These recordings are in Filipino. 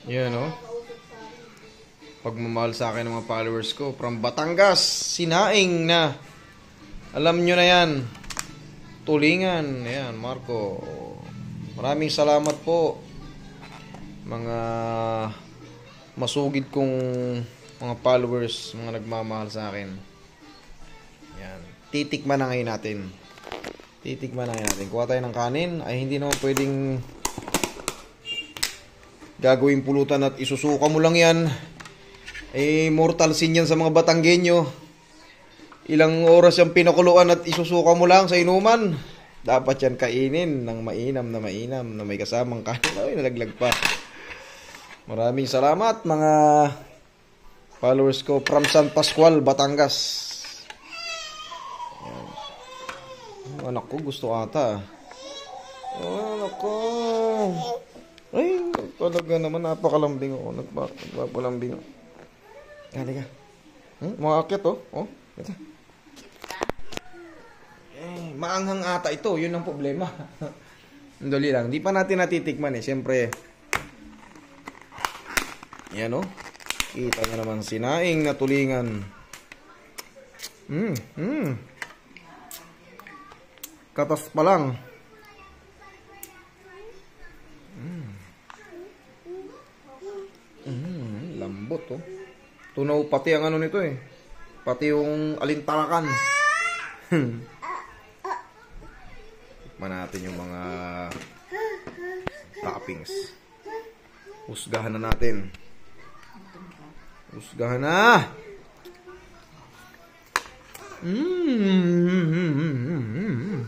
Yan, oh. Pagmamahal sa akin ng mga followers ko. From Batangas, sinaing na. Alam nyo na yan. Tulingan. Ayan, Marco. Maraming salamat po. Mga masugid kong mga followers, mga nagmamahal sa akin. Ayan. Titikman na ngayon natin. Titikman na ngayon natin. Kuha tayo ng kanin. Ay hindi naman pwedeng gagawing pulutan at isusuka mo lang yan. Eh, mortal sin yan sa mga Batanggenyo. Ilang oras yung pinakuluan at isusuka mo lang sa inuman. Dapat yan kainin ng mainam na may kasamang kanin. Ay, nalaglag pa. Maraming salamat mga followers ko from San Pascual, Batangas. Ayan. Anak ko gusto ata. Anak ko. Ay, talaga naman napakalambing ako. Nagpapalambing ako. Halika. Mga akyat, oh. Oh, ito. Eh, maanghang ata ito. Yun ang problema. Dali lang. Di pa natin natitikman eh. Siyempre. Yan, oh. Kita nyo naman. Sinaing na tulingan. Katas pa lang. Lambot, oh. Tunaw pati ang ano nito eh. Pati yung alintarakan. Tikman natin yung mga toppings. Husgahan na natin. Husgahan na.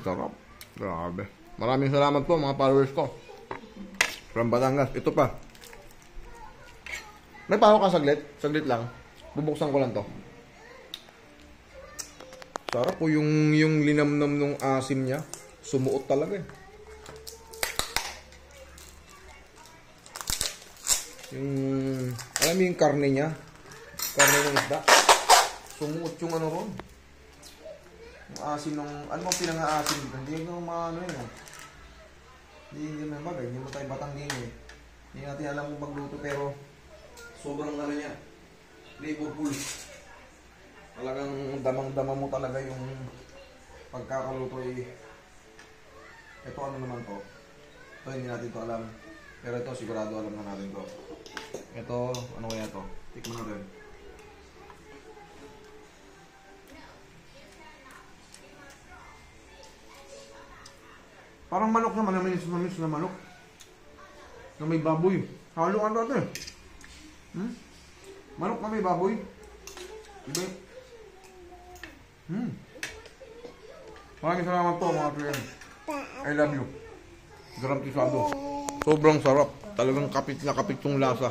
Sarap. Grabe. Maraming salamat po mga followers ko. From Batangas. Ito pa. May paho ka saglit? Saglit lang. Bubuksan ko lang to. Sarap po yung linamnam nung asim niya. Sumuot talaga eh. Alam mo yung karne niya? Karne ng isda. Sumuot yung ano ron. Yung asim nung... Ano bang pinang-aasim dito? Hindi yung mga ano yun eh. Hindi naman bagay. Hindi mo tayo Batangging eh. Hindi natin alam kung magluto pero... Sobrang ano niya, flavorful. Talagang damang-dama mo talaga yung pagkakaluto eh. Ito ano naman to? Ito hindi natin to alam. Pero ito sigurado alam na natin to. Ito, ano kaya to? Tikman natin. Parang manok naman, namis na manok. Na may baboy. Halo ano ito eh. Manok na may baboy. Diba? Maraming salamat po mga friend. I love you. Garantisado. Sobrang sarap. Talagang kapit na kapit yung lasa.